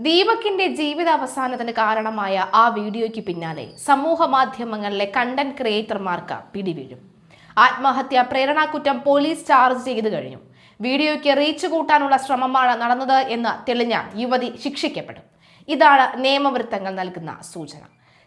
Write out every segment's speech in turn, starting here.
ദീപകിന്റെ ജീവിതാവസാനത്തിന് കാരണമായ ആ വീഡിയോയ്ക്ക് പിന്നാലെ സമൂഹ മാധ്യമങ്ങളിലെ കണ്ടന്റ് ക്രിയേറ്റർമാർക്ക് പിടിവീഴും. ആത്മഹത്യാ പ്രേരണാകുറ്റം പോലീസ് ചാർജ് ചെയ്തു കഴിഞ്ഞു. വീഡിയോയ്ക്ക് റീച്ച് കൂട്ടാനുള്ള ശ്രമമാണ് നടന്നത് എന്ന് തെളിഞ്ഞ യുവതി ശിക്ഷിക്കപ്പെടും. ഇതാണ് നിയമവൃത്തങ്ങൾ നൽകുന്ന സൂചന.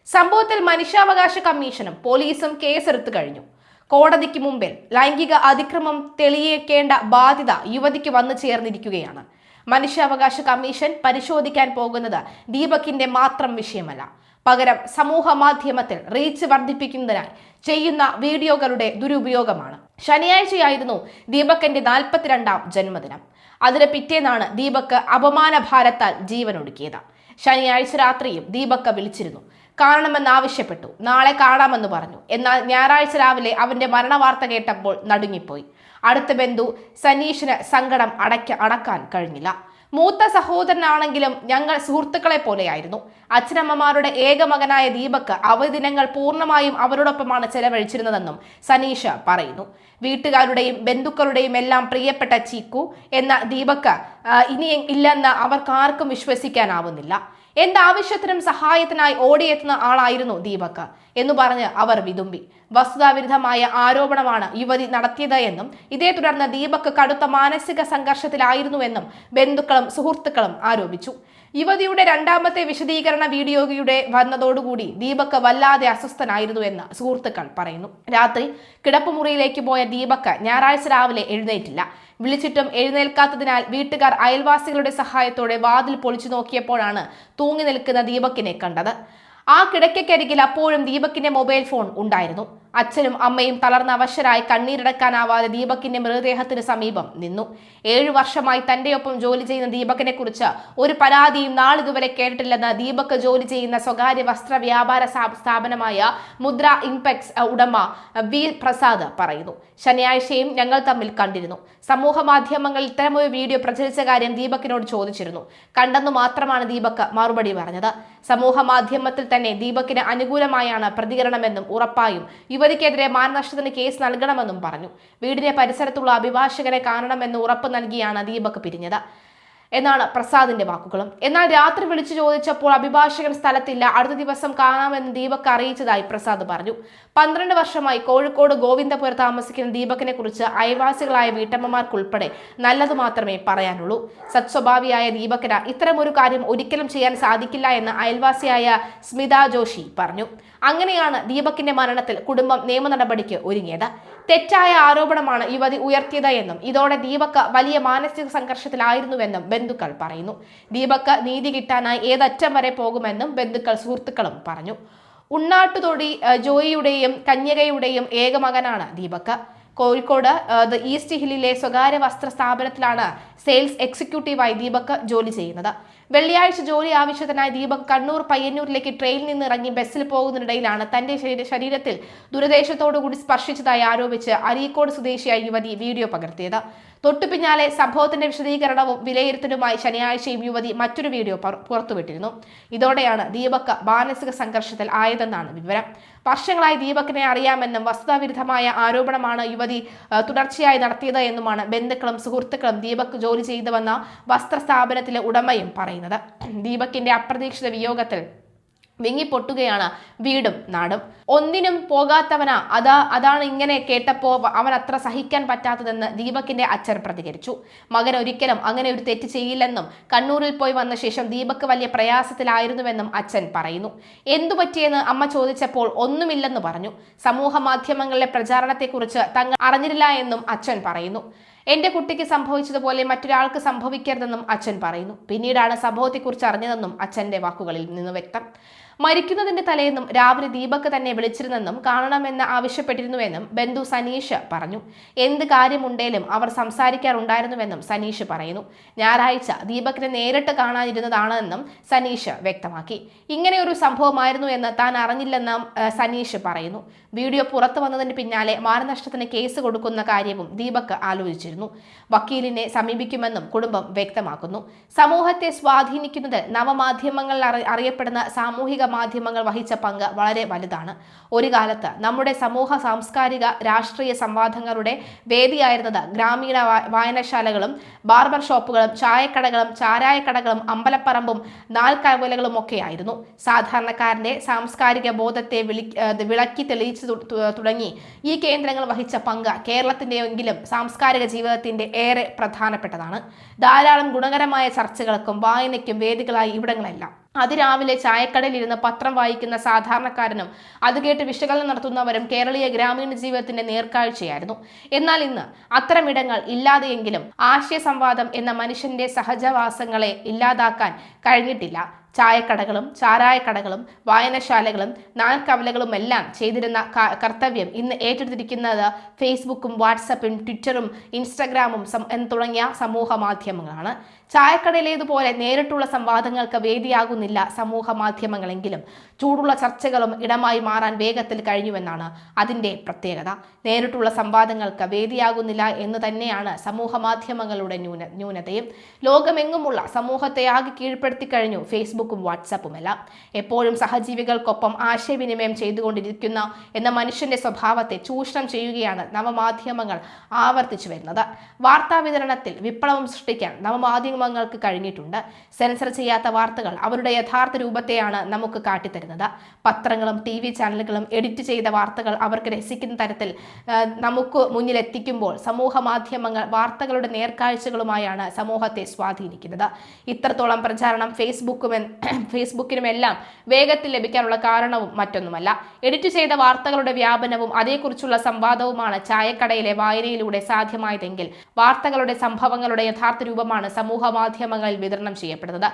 സംഭവത്തിൽ മനുഷ്യാവകാശ കമ്മീഷനും പോലീസും കേസെടുത്തു കഴിഞ്ഞു. കോടതിക്ക് മുമ്പിൽ ലൈംഗിക അതിക്രമം തെളിയിക്കേണ്ട ബാധ്യത യുവതിക്ക് വന്നു ചേർന്നിരിക്കുകയാണ്. മനുഷ്യാവകാശ കമ്മീഷൻ പരിശോധിക്കാൻ പോകുന്നത് ദീപകിന്റെ മാത്രം വിഷയമല്ല, പകരം സമൂഹ മാധ്യമത്തിൽ റീച്ച് വർദ്ധിപ്പിക്കുന്നതിനായി ചെയ്യുന്ന വീഡിയോകളുടെ ദുരുപയോഗമാണ്. ശനിയാഴ്ചയായിരുന്നു ദീപകിന്റെ 42ാം ജന്മദിനം. അതിന് പിറ്റേന്നാണ് ദീപക് അപമാനഭാരത്താൽ ജീവനൊടുക്കിയത്. ശനിയാഴ്ച രാത്രിയും ദീപക് വിളിച്ചിരുന്നു, കാണണമെന്നാവശ്യപ്പെട്ടു. നാളെ കാണാമെന്ന് പറഞ്ഞു. എന്നാൽ ഞായറാഴ്ച രാവിലെ അവന്റെ മരണവാർത്ത കേട്ടപ്പോൾ നടുങ്ങിപ്പോയി. അടുത്ത ബന്ധു സനീഷിന് സങ്കടം അടക്കാൻ കഴിഞ്ഞില്ല. മൂത്ത സഹോദരനാണെങ്കിലും ഞങ്ങൾ സുഹൃത്തുക്കളെ പോലെയായിരുന്നു. അച്ഛനമ്മമാരുടെ ഏക മകനായ ദീപക് അവധി ദിനങ്ങൾ പൂർണ്ണമായും അവരോടൊപ്പമാണ് ചെലവഴിച്ചിരുന്നതെന്നും സനീഷ് പറയുന്നു. വീട്ടുകാരുടെയും ബന്ധുക്കളുടെയും എല്ലാം പ്രിയപ്പെട്ട ചീക്കു എന്ന ദീപക് ഇനി ഇല്ലെന്ന് അവർക്കാർക്കും വിശ്വസിക്കാനാവുന്നില്ല. എന്താവശ്യത്തിനും സഹായത്തിനായി ഓടിയെത്തുന്ന ആളായിരുന്നു ദീപക് എന്ന് പറഞ്ഞ് അവർ വിതുമ്പി. വസ്തുതാവിരുദ്ധമായ ആരോപണമാണ് യുവതി നടത്തിയത് എന്നും ഇതേ തുടർന്ന് ദീപക് കടുത്ത മാനസിക സംഘർഷത്തിലായിരുന്നുവെന്നും ബന്ധുക്കളും സുഹൃത്തുക്കളും ആരോപിച്ചു. യുവതിയുടെ രണ്ടാമത്തെ വിശദീകരണ വീഡിയോയുടെ വന്നതോടുകൂടി ദീപക് വല്ലാതെ അസ്വസ്ഥനായിരുന്നു എന്ന് സുഹൃത്തുക്കൾ പറയുന്നു. രാത്രി കിടപ്പുമുറിയിലേക്ക് പോയ ദീപക് ഞായറാഴ്ച രാവിലെ എഴുന്നേറ്റില്ല. വിളിച്ചിട്ടും എഴുന്നേൽക്കാത്തതിനാൽ വീട്ടുകാർ അയൽവാസികളുടെ സഹായത്തോടെ വാതിൽ പൊളിച്ചു നോക്കിയപ്പോഴാണ് തൂങ്ങി നിൽക്കുന്ന ദീപകിനെ കണ്ടത്. ആ കിടക്കയ്ക്കരികിൽ അപ്പോഴും ദീപകിന്റെ മൊബൈൽ ഫോൺ ഉണ്ടായിരുന്നു. അച്ഛനും അമ്മയും തളർന്ന അവശരായി കണ്ണീരടക്കാനാവാതെ ദീപകിന്റെ മൃതദേഹത്തിന് സമീപം നിന്നു. 7 വർഷമായി തന്റെ ഒപ്പം ജോലി ചെയ്യുന്ന ദീപകിനെ കുറിച്ച് ഒരു പരാതിയും നാളിതുവരെ കേട്ടിട്ടില്ലെന്ന് ദീപക് ജോലി ചെയ്യുന്ന സ്വകാര്യ വസ്ത്ര വ്യാപാര സ്ഥാപനമായ മുദ്ര ഇംപെക്സ് ഉടമ വി പ്രസാദ് പറയുന്നു. ശനിയാഴ്ചയും ഞങ്ങൾ തമ്മിൽ കണ്ടിരുന്നു. സമൂഹ മാധ്യമങ്ങളിൽ ഇത്തരമൊരു വീഡിയോ പ്രചരിച്ച കാര്യം ദീപകിനോട് ചോദിച്ചിരുന്നു. കണ്ടെന്നു മാത്രമാണ് ദീപക് മറുപടി പറഞ്ഞത്. സമൂഹ മാധ്യമത്തിൽ തന്നെ ദീപകിന് അനുകൂലമായാണ് പ്രതികരണമെന്നും ഉറപ്പായും യുവതിക്കെതിരെ മാനനഷ്ടത്തിന് കേസ് നൽകണമെന്നും പറഞ്ഞു. വീടിന്റെ പരിസരത്തുള്ള അഭിഭാഷകനെ കാണണമെന്ന് ഉറപ്പ് നൽകിയാണ് ദീപക് പിരിഞ്ഞത് എന്നാണ് പ്രസാദിന്റെ വാക്കുകളും. എന്നാൽ രാത്രി വിളിച്ചു ചോദിച്ചപ്പോൾ അഭിഭാഷകൻ സ്ഥലത്തില്ല, അടുത്ത ദിവസം കാണാമെന്ന് ദീപക് അറിയിച്ചതായി പ്രസാദ് പറഞ്ഞു. 12 വർഷമായി കോഴിക്കോട് ഗോവിന്ദപുരം താമസിക്കുന്ന ദീപകിനെ കുറിച്ച് അയൽവാസികളായ വീട്ടമ്മമാർക്കുൾപ്പെടെ നല്ലത് മാത്രമേ പറയാനുള്ളൂ. സത്സ്വഭാവിയായ ദീപകിന് ഇത്തരമൊരു കാര്യം ഒരിക്കലും ചെയ്യാൻ സാധിക്കില്ല എന്ന് അയൽവാസിയായ സ്മിത ജോഷി പറഞ്ഞു. അങ്ങനെയാണ് ദീപകിന്റെ മരണത്തിൽ കുടുംബം നിയമ നടപടിക്ക് ഒരുങ്ങിയത്. തെറ്റായ ആരോപണമാണ് യുവതി ഉയർത്തിയത് എന്നും ഇതോടെ ദീപക് വലിയ മാനസിക സംഘർഷത്തിലായിരുന്നുവെന്നും ബന്ധുക്കൾ പറയുന്നു. ദീപക് നീതി കിട്ടാനായി ഏതറ്റം വരെ പോകുമെന്നും ബന്ധുക്കൾ സുഹൃത്തുക്കളും പറഞ്ഞു. ഉണ്ണാട്ടുതൊടി ജോയിയുടെയും കന്യകയുടെയും ഏക മകനാണ് ദീപക്. കോഴിക്കോട് ഈസ്റ്റ് ഹില്ലിലെ സ്വകാര്യ വസ്ത്ര സ്ഥാപനത്തിലാണ് സെയിൽസ് എക്സിക്യൂട്ടീവായി ദീപക് ജോലി ചെയ്യുന്നത്. വെള്ളിയാഴ്ച ജോലി ആവശ്യത്തിനായി ദീപക് കണ്ണൂർ പയ്യന്നൂരിലേക്ക് ട്രെയിനിൽ നിന്ന് ഇറങ്ങി ബസ്സിൽ പോകുന്നതിനിടയിലാണ് തന്റെ ശരീരത്തിൽ ദുരുദ്ദേശത്തോടുകൂടി സ്പർശിച്ചതായി ആരോപിച്ച് അരീക്കോട് സ്വദേശിയായ യുവതി വീഡിയോ പകർത്തിയത്. തൊട്ടു പിന്നാലെ സംഭവത്തിന്റെ വിശദീകരണവും വിലയിരുത്തലുമായി ശനിയാഴ്ചയും യുവതി മറ്റൊരു വീഡിയോ പുറത്തുവിട്ടിരുന്നു. ഇതോടെയാണ് ദീപക് മാനസിക സംഘർഷത്തിൽ ആയതെന്നാണ് വിവരം. വർഷങ്ങളായി ദീപകിനെ അറിയാമെന്നും വസ്തുതാവിരുദ്ധമായ ആരോപണമാണ് യുവതി തുടർച്ചയായി നടത്തിയത് എന്നുമാണ് ബന്ധുക്കളും സുഹൃത്തുക്കളും ദീപക് ജോലി ചെയ്തുവന്ന വസ്ത്ര സ്ഥാപനത്തിലെ ഉടമയും പറയുന്നത്. ദീപകിന്റെ അപ്രതീക്ഷിത വിയോഗത്തിൽ വിങ്ങിപ്പൊട്ടുകയാണ് വീടും നാടും. ഒന്നിനും പോകാത്തവനാ അതാണ് ഇങ്ങനെ കേട്ടപ്പോ അവൻ അത്ര സഹിക്കാൻ പറ്റാത്തതെന്ന് ദീപകിന്റെ അച്ഛൻ പ്രതികരിച്ചു. മകൻ ഒരിക്കലും അങ്ങനെ ഒരു തെറ്റ് ചെയ്യില്ലെന്നും കണ്ണൂരിൽ പോയി വന്ന ശേഷം ദീപക് വലിയ പ്രയാസത്തിലായിരുന്നുവെന്നും അച്ഛൻ പറയുന്നു. എന്തു പറ്റിയെന്ന് അമ്മ ചോദിച്ചപ്പോൾ ഒന്നുമില്ലെന്ന് പറഞ്ഞു. സമൂഹ മാധ്യമങ്ങളിലെ പ്രചാരണത്തെക്കുറിച്ച് തങ്ങൾ അറിഞ്ഞില്ല എന്നും അച്ഛൻ പറയുന്നു. എന്റെ കുട്ടിക്ക് സംഭവിച്ചതുപോലെ മറ്റൊരാൾക്ക് സംഭവിക്കരുതെന്നും അച്ഛൻ പറയുന്നു. പിന്നീടാണ് സംഭവത്തെക്കുറിച്ച് അറിഞ്ഞതെന്നും അച്ഛന്റെ വാക്കുകളിൽ നിന്ന് വ്യക്തം. മരിക്കുന്നതിന്റെ തലേന്നും രാവിലെ ദീപക് തന്നെ വിളിച്ചിരുന്നെന്നും കാണണമെന്ന് ആവശ്യപ്പെട്ടിരുന്നുവെന്നും ബന്ധു സനീഷ് പറഞ്ഞു. എന്ത് കാര്യമുണ്ടേലും അവർ സംസാരിക്കാറുണ്ടായിരുന്നുവെന്നും സനീഷ് പറയുന്നു. ഞായറാഴ്ച ദീപകിനെ നേരിട്ട് കാണാനിരുന്നതാണെന്നും സനീഷ് വ്യക്തമാക്കി. ഇങ്ങനെയൊരു സംഭവമായിരുന്നു എന്ന് താൻ അറിഞ്ഞില്ലെന്നും സനീഷ് പറയുന്നു. വീഡിയോ പുറത്തു വന്നതിന് പിന്നാലെ മാനനഷ്ടത്തിന് കേസ് കൊടുക്കുന്ന കാര്യവും ദീപക് ആലോചിച്ചിരുന്നു. അറിയിച്ചിരുന്നു. വക്കീലിനെ സമീപിക്കുമെന്നും കുടുംബം വ്യക്തമാക്കുന്നു. സമൂഹത്തെ സ്വാധീനിക്കുന്നത് നവമാധ്യമങ്ങളിൽ അറിയപ്പെടുന്ന സാമൂഹിക മാധ്യമങ്ങൾ വഹിച്ച പങ്ക് വളരെ വലുതാണ്. ഒരു കാലത്ത് നമ്മുടെ സമൂഹ സാംസ്കാരിക രാഷ്ട്രീയ സംവാദങ്ങളുടെ വേദിയായിരുന്നത് ഗ്രാമീണ വായനശാലകളും ബാർബർ ഷോപ്പുകളും ചായക്കടകളും ചാരായക്കടകളും അമ്പലപ്പറമ്പും നാൽക്കവലകളും ഒക്കെയായിരുന്നു. സാധാരണക്കാരന്റെ സാംസ്കാരിക ബോധത്തെ വിളക്കി തെളിയിച്ചു തുടങ്ങി ഈ കേന്ദ്രങ്ങൾ വഹിച്ച പങ്ക് കേരളത്തിന്റെയെങ്കിലും സാംസ്കാരിക ജീവിതത്തിന്റെ ഏറെ പ്രധാനപ്പെട്ടതാണ്. ധാരാളം ഗുണകരമായ ചർച്ചകൾക്കും വായനയ്ക്കും വേദികളായി ഇവിടങ്ങളെല്ലാം. അതിരാവിലെ ചായക്കടയിലിരുന്ന് പത്രം വായിക്കുന്ന സാധാരണക്കാരനും അത് കേട്ട് വിശകലനം നടത്തുന്നവരും കേരളീയ ഗ്രാമീണ ജീവിതത്തിന്റെ നേർക്കാഴ്ചയായിരുന്നു. എന്നാൽ ഇന്ന് അത്തരമിടങ്ങൾ ഇല്ലാതെയെങ്കിലും ആശയ സംവാദം എന്ന മനുഷ്യന്റെ സഹജവാസങ്ങളെ ഇല്ലാതാക്കാൻ കഴിഞ്ഞിട്ടില്ല. ചായക്കടകളും ചാരായക്കടകളും വായനശാലകളും നാൽക്കവലകളും എല്ലാം ചെയ്തിരുന്ന കർത്തവ്യം ഇന്ന് ഏറ്റെടുത്തിരിക്കുന്നത് ഫേസ്ബുക്കും വാട്സപ്പും ട്വിറ്ററും ഇൻസ്റ്റഗ്രാമും തുടങ്ങിയ സമൂഹ മാധ്യമങ്ങളാണ്. ചായക്കടയിലേതുപോലെ നേരിട്ടുള്ള സംവാദങ്ങൾക്ക് വേദിയാകുന്നില്ല സമൂഹ മാധ്യമങ്ങളെങ്കിലും ചൂടുള്ള ചർച്ചകളും ഇടമായി മാറാൻ വേഗത്തിൽ കഴിഞ്ഞുവെന്നാണ് അതിൻ്റെ പ്രത്യേകത. നേരിട്ടുള്ള സംവാദങ്ങൾക്ക് വേദിയാകുന്നില്ല എന്ന് തന്നെയാണ് സമൂഹ മാധ്യമങ്ങളുടെ ന്യൂനതയും. ലോകമെങ്ങുമുള്ള സമൂഹത്തെ ആകെ കീഴ്പ്പെടുത്തി കഴിഞ്ഞു ഫേസ്ബുക്കും വാട്സപ്പുമെല്ലാം. എപ്പോഴും സഹജീവികൾക്കൊപ്പം ആശയവിനിമയം ചെയ്തുകൊണ്ടിരിക്കുന്ന എന്ന മനുഷ്യന്റെ സ്വഭാവത്തെ ചൂഷണം ചെയ്യുകയാണ് നവമാധ്യമങ്ങൾ ആവർത്തിച്ചു വരുന്നത്. വാർത്താ വിതരണത്തിൽ വിപ്ലവം സൃഷ്ടിക്കാൻ നവമാധ്യമങ്ങൾക്ക് കഴിഞ്ഞിട്ടുണ്ട്. സെൻസർ ചെയ്യാത്ത വാർത്തകൾ അവരുടെ യഥാർത്ഥ രൂപത്തെയാണ് നമുക്ക് കാട്ടിത്തരുന്നത്. പത്രങ്ങളും TV ചാനലുകളും എഡിറ്റ് ചെയ്ത വാർത്തകൾ അവർക്ക് രസിക്കുന്ന തരത്തിൽ നമുക്ക് മുന്നിൽ എത്തിക്കുമ്പോൾ സമൂഹ മാധ്യമങ്ങൾ വാർത്തകളുടെ നേർക്കാഴ്ചകളുമായാണ് സമൂഹത്തെ സ്വാധീനിക്കുന്നത്. ഇത്രത്തോളം പ്രചാരണം ഫേസ്ബുക്കിനുമെല്ലാം വേഗത്തിൽ ലഭിക്കാനുള്ള കാരണവും മറ്റൊന്നുമല്ല. എഡിറ്റ് ചെയ്ത വാർത്തകളുടെ വ്യാപനവും അതേക്കുറിച്ചുള്ള സംവാദവുമാണ് ചായക്കടയിലെ വായനയിലൂടെ സാധ്യമായതെങ്കിൽ വാർത്തകളുടെ സംഭവങ്ങളുടെ യഥാർത്ഥ രൂപമാണ് സമൂഹ മാധ്യമങ്ങളിൽ വിതരണം ചെയ്യപ്പെടുന്നത്.